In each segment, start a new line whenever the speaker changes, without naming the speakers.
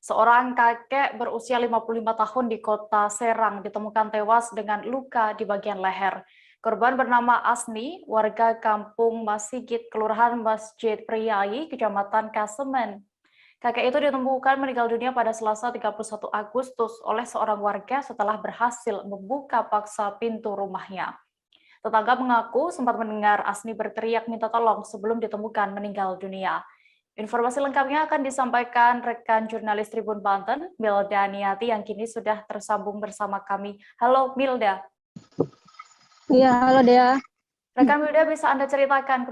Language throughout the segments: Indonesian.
Seorang kakek berusia 55 tahun di kota Serang ditemukan tewas dengan luka di bagian leher. Korban bernama Asni, warga kampung Masigit, Kelurahan Masjid Priai, Kecamatan Kasemen. Kakek itu ditemukan meninggal dunia pada Selasa 31 Agustus oleh seorang warga setelah berhasil membuka paksa pintu rumahnya. Tetangga mengaku sempat mendengar Asni berteriak minta tolong sebelum ditemukan meninggal dunia. Informasi lengkapnya akan disampaikan rekan jurnalis Tribun Banten, Milda Niati, yang kini sudah tersambung bersama kami. Halo Milda.
Iya, halo Dea.
Rekan Milda, bisa Anda ceritakan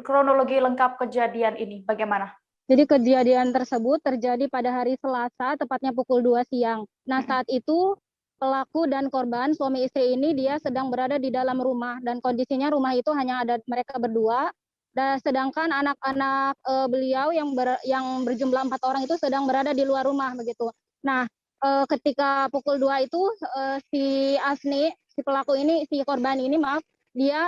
kronologi lengkap kejadian ini bagaimana?
Jadi kejadian tersebut terjadi pada hari Selasa, tepatnya pukul 2 siang. Nah, saat itu pelaku dan korban, suami istri ini, dia sedang berada di dalam rumah. Dan kondisinya rumah itu hanya ada mereka berdua. Dan sedangkan anak-anak beliau yang berjumlah 4 orang itu sedang berada di luar rumah begitu. Nah, ketika pukul 2 itu si Asni, si pelaku ini, si korban ini maaf, dia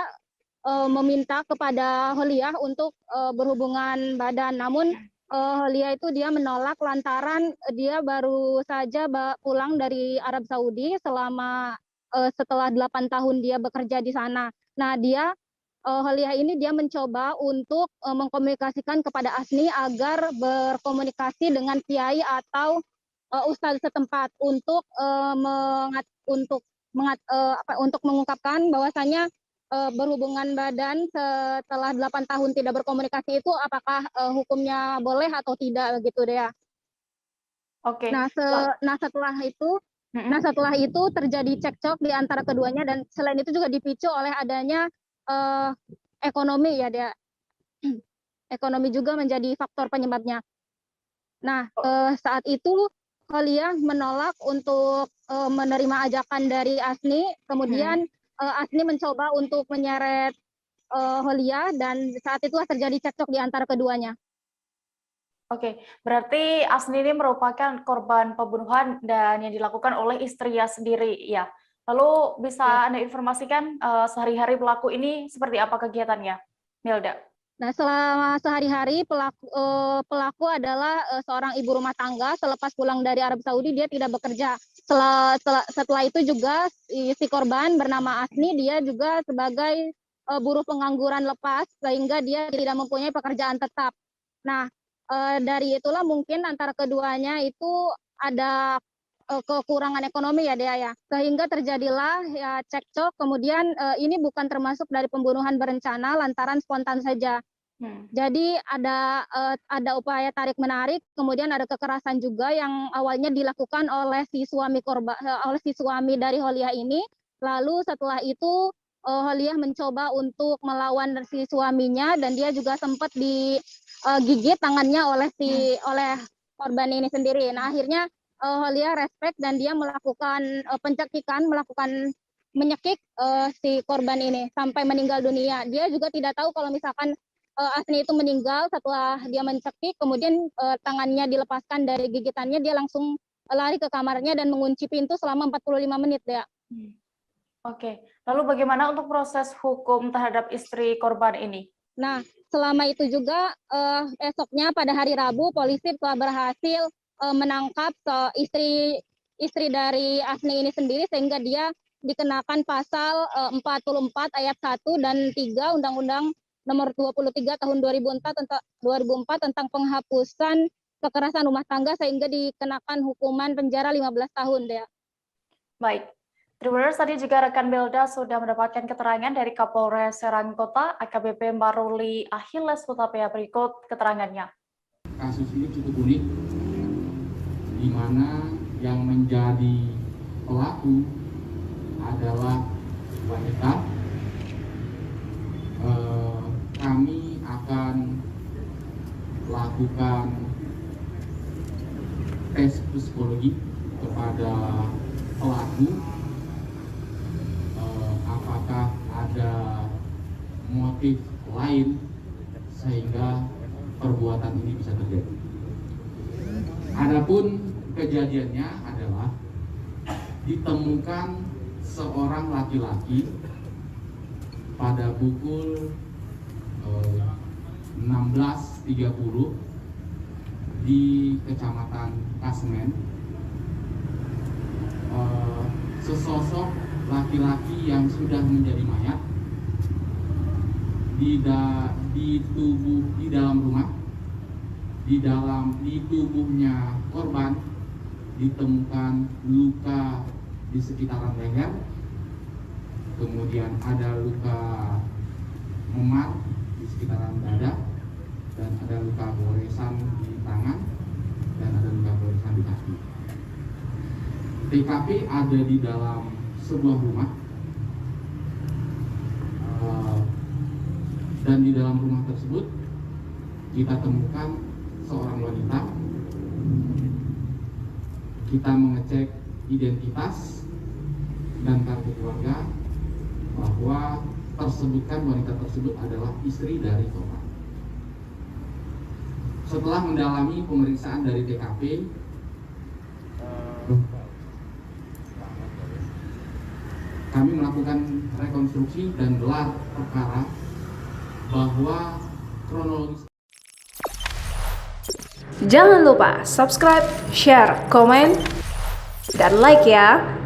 meminta kepada Holiah untuk berhubungan badan. Namun Holiah itu dia menolak lantaran dia baru saja pulang dari Arab Saudi setelah 8 tahun dia bekerja di sana. Nah, Holiah ini dia mencoba untuk mengkomunikasikan kepada Asni agar berkomunikasi dengan kiai atau ustadz setempat untuk mengungkapkan bahwasanya berhubungan badan setelah 8 tahun tidak berkomunikasi itu apakah hukumnya boleh atau tidak begitu deh ya.
Oke.
Nah setelah itu terjadi cekcok di antara keduanya, dan selain itu juga dipicu oleh adanya ekonomi ya dia. Ekonomi juga menjadi faktor penyebabnya. Nah saat itu Holiah menolak untuk menerima ajakan dari Asni, kemudian Asni mencoba untuk menyeret Holiah, dan saat itulah terjadi cekcok di antara keduanya.
Oke, berarti Asni ini merupakan korban pembunuhan dan yang dilakukan oleh istrinya sendiri, ya. Lalu bisa Anda informasikan sehari-hari pelaku ini seperti apa kegiatannya, Milda?
Nah, selama sehari-hari pelaku adalah seorang ibu rumah tangga. Selepas pulang dari Arab Saudi, dia tidak bekerja. Setelah itu juga si korban bernama Asni, dia juga sebagai buruh pengangguran lepas, sehingga dia tidak mempunyai pekerjaan tetap. Nah, dari itulah mungkin antara keduanya itu ada kekurangan ekonomi ya Dea ya, sehingga terjadilah ya cekcok. Kemudian ini bukan termasuk dari pembunuhan berencana, lantaran spontan saja. Jadi ada upaya tarik menarik, kemudian ada kekerasan juga yang awalnya dilakukan oleh si suami dari Holiah ini. Lalu setelah itu Holiah mencoba untuk melawan si suaminya, dan dia juga sempat digigit tangannya oleh korban ini sendiri. Nah, akhirnya Holiah respect dan dia melakukan pencekikan, menyekik si korban ini sampai meninggal dunia. Dia juga tidak tahu kalau misalkan Asni itu meninggal setelah dia mencekik, kemudian tangannya dilepaskan dari gigitannya, dia langsung lari ke kamarnya dan mengunci pintu selama 45 menit ya.
Oke, lalu bagaimana untuk proses hukum terhadap istri korban ini?
Nah, selama itu juga esoknya pada hari Rabu, polisi telah berhasil menangkap istri dari Asni ini sendiri, sehingga dia dikenakan pasal 44 ayat 1 dan 3 Undang-Undang Nomor 23 tahun 2004 tentang penghapusan kekerasan rumah tangga, sehingga dikenakan hukuman penjara 15 tahun deh.
Baik. Tribuners, tadi juga rekan Milda sudah mendapatkan keterangan dari Kapolres Serang Kota, AKBP Maruli Achilles Hutapea. Berikut keterangannya.
Kasus ini cukup unik, di mana yang menjadi pelaku adalah wanita. Kami akan lakukan tes psikologi kepada pelaku, apakah ada motif lain sehingga perbuatan ini bisa terjadi. Adapun kejadiannya adalah ditemukan seorang laki-laki pada pukul 16.30 di Kecamatan Kasmen, sesosok laki-laki yang sudah menjadi mayat di dalam rumah, di tubuhnya korban ditemukan luka di sekitaran leher, kemudian ada luka memar di sekitaran dada, dan ada luka goresan di tangan, dan ada luka goresan di kaki. TKP ada di dalam sebuah rumah, dan di dalam rumah tersebut kita temukan seorang wanita. Kita mengecek identitas dan kartu keluarga bahwa wanita tersebut adalah istri dari korban. Setelah mendalami pemeriksaan dari TKP, kami melakukan rekonstruksi dan gelar perkara bahwa kronologis.
Jangan lupa subscribe, share, komen, dan like ya.